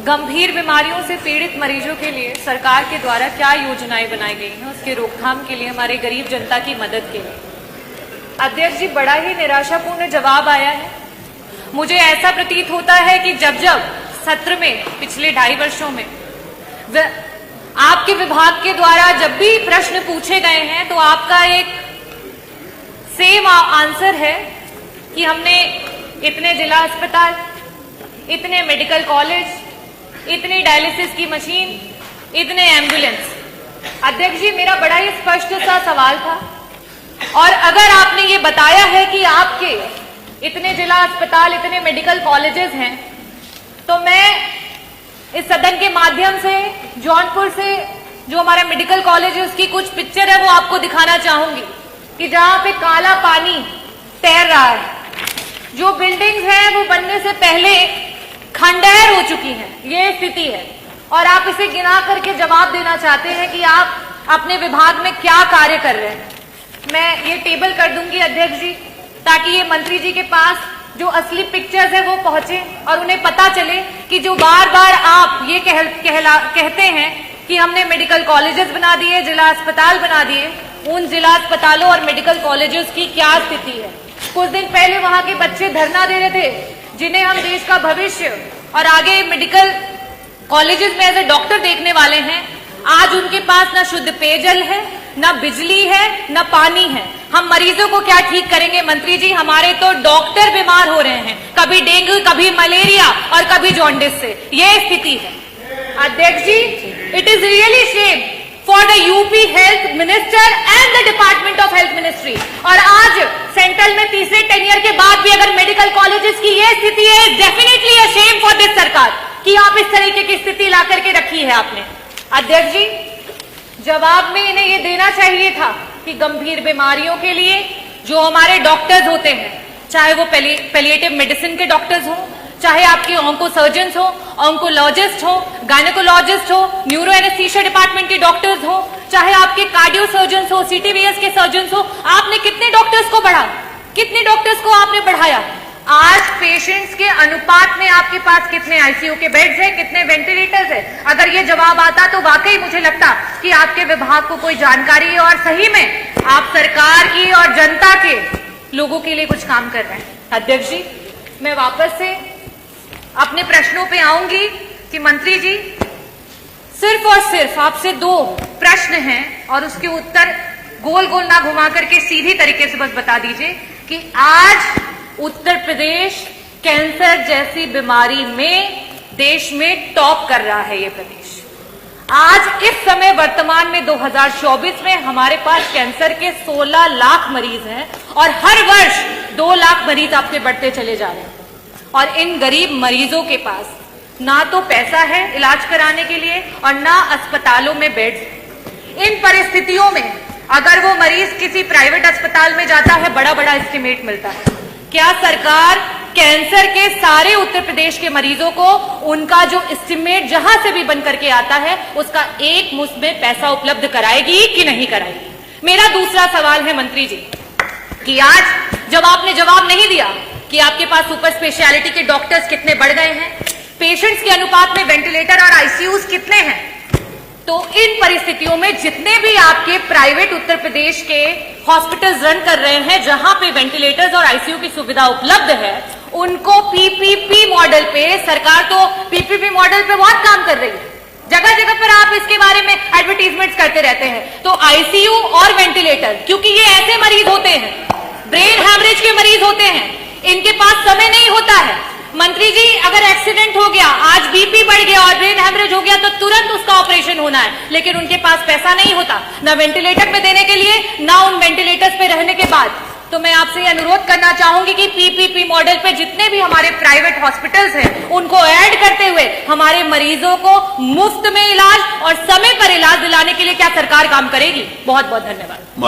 गंभीर बीमारियों से पीड़ित मरीजों के लिए सरकार के द्वारा क्या योजनाएं बनाई गई हैं, उसके रोकथाम के लिए, हमारे गरीब जनता की मदद के लिए। अध्यक्ष जी, बड़ा ही निराशापूर्ण जवाब आया है। मुझे ऐसा प्रतीत होता है कि जब जब सत्र में पिछले 2.5 वर्षों में आपके विभाग के द्वारा जब भी प्रश्न पूछे गए हैं तो आपका एक सेम आंसर है कि हमने इतने जिला अस्पताल, इतने मेडिकल कॉलेज, इतनी डायलिसिस की मशीन, इतने एम्बुलेंस। अध्यक्ष जी, मेरा बड़ा ही स्पष्ट सा सवाल था, और अगर आपने ये बताया है कि आपके इतने जिला अस्पताल, इतने मेडिकल कॉलेजेस हैं, तो मैं इस सदन के माध्यम से जौनपुर से जो हमारा मेडिकल कॉलेज है उसकी कुछ पिक्चर है वो आपको दिखाना चाहूंगी कि जहां पे काला पानी तैर रहा है, जो बिल्डिंग्स हैं वो बनने से पहले खंडहर हो चुकी हैं, ये स्थिति है। और आप इसे गिना करके जवाब देना चाहते हैं कि आप अपने विभाग में क्या कार्य कर रहे हैं। मैं ये टेबल कर दूंगी अध्यक्ष जी, ताकि ये मंत्री जी के पास जो असली पिक्चर्स है वो पहुंचे और उन्हें पता चले कि जो बार बार आप ये कहते हैं कि हमने मेडिकल कॉलेजेस बना दिए, जिला अस्पताल बना दिए, उन जिला अस्पतालों और मेडिकल कॉलेजेस की क्या स्थिति है। कुछ दिन पहले वहां के बच्चे धरना दे रहे थे, जिन्हें हम देश का भविष्य और आगे मेडिकल कॉलेजेस में एज ए डॉक्टर देखने वाले हैं। आज उनके पास ना शुद्ध पेयजल है, ना बिजली है, ना पानी है। हम मरीजों को क्या ठीक करेंगे मंत्री जी? हमारे तो डॉक्टर बीमार हो रहे हैं, कभी डेंगू, कभी मलेरिया और कभी जॉन्डिस से। ये स्थिति है अध्यक्ष ji. It is really shame for the UP health minister and the department of health ministry. और आज सेंट्रल में तीसरे टेन्योर के बाद भी अगर मेडिकल कॉलेजेस की ये स्थिति है, definitely a shame for this सरकार कि आप इस तरीके की स्थिति ला करके रखी है आपने। अध्यक्ष जी, जवाब में इन्हें ये देना चाहिए था कि गंभीर बीमारियों के लिए जो हमारे डॉक्टर्स होते हैं, चाहे वो पैलिएटिव मेडिसिन के डॉक्टर्स हों, चाहे आपके ऑन्को सर्जन्स हो, ऑन्कोलॉजिस्ट हो, गायनेकोलॉजिस्ट हो, न्यूरो एनेस्थीसिया डिपार्टमेंट के डॉक्टर्स हो, चाहे आपके कार्डियो सर्जन्स हो, सीटीवीएस के सर्जन्स हो, आपने कितने डॉक्टर्स को बढ़ा, कितने डॉक्टर्स को आपने बढ़ाया? आज पेशेंट्स के अनुपात में आपके पास कितने आईसीयू के बेड्स हैं, कितने वेंटिलेटर्स हैं? अगर ये जवाब आता तो वाकई मुझे लगता कि आपके विभाग को कोई जानकारी है और सही में आप सरकार की और जनता के लोगों के लिए कुछ काम कर रहे हैं। अध्यक्ष जी, मैं वापस से अपने प्रश्नों पे आऊंगी कि मंत्री जी, सिर्फ और सिर्फ आपसे 2 प्रश्न हैं और उसके उत्तर गोल गोल ना घुमा करके सीधी तरीके से बस बता दीजिए कि आज उत्तर प्रदेश कैंसर जैसी बीमारी में देश में टॉप कर रहा है। ये प्रदेश आज इस समय वर्तमान में 2024 में हमारे पास कैंसर के 16 लाख मरीज हैं और हर वर्ष 2 लाख मरीज आपसे बढ़ते चले जा रहे हैं। और इन गरीब मरीजों के पास ना तो पैसा है इलाज कराने के लिए और ना अस्पतालों में बेड्स। इन परिस्थितियों में अगर वो मरीज किसी प्राइवेट अस्पताल में जाता है, बड़ा बड़ा एस्टिमेट मिलता है। क्या सरकार कैंसर के सारे उत्तर प्रदेश के मरीजों को उनका जो एस्टिमेट जहां से भी बन करके आता है उसका एक मुश्त में पैसा उपलब्ध कराएगी कि नहीं कराएगी? मेरा दूसरा सवाल है मंत्री जी कि आज जब आपने जवाब नहीं दिया कि आपके पास सुपर स्पेशलिटी के डॉक्टर्स कितने बढ़ गए हैं, पेशेंट्स के अनुपात में वेंटिलेटर और आईसीयूज कितने हैं, तो इन परिस्थितियों में जितने भी आपके प्राइवेट उत्तर प्रदेश के हॉस्पिटल्स रन कर रहे हैं जहां पे वेंटिलेटर्स और आईसीयू की सुविधा उपलब्ध है, उनको पीपीपी मॉडल पे, सरकार तो पीपीपी मॉडल पे बहुत काम कर रही है, जगह जगह पर आप इसके बारे में एडवर्टीजमेंट्स करते रहते हैं। तो आईसीयू और वेंटिलेटर, क्योंकि ये ऐसे मरीज होते हैं, ब्रेन हैमरेज के मरीज होते हैं, इनके पास समय नहीं होता है। मंत्री जी, अगर एक्सीडेंट हो गया, आज बीपी बढ़ गया और ब्रेन हैमरेज हो गया तो तुरंत उसका ऑपरेशन होना है, लेकिन उनके पास पैसा नहीं होता ना वेंटिलेटर पे देने के लिए, ना उन वेंटिलेटर्स पे रहने के बाद। तो मैं आपसे अनुरोध करना चाहूंगी कि पीपीपी मॉडल पे जितने भी हमारे प्राइवेट हॉस्पिटल्स हैं उनको ऐड करते हुए हमारे मरीजों को मुफ्त में इलाज और समय पर इलाज दिलाने के लिए क्या सरकार काम करेगी? बहुत बहुत धन्यवाद।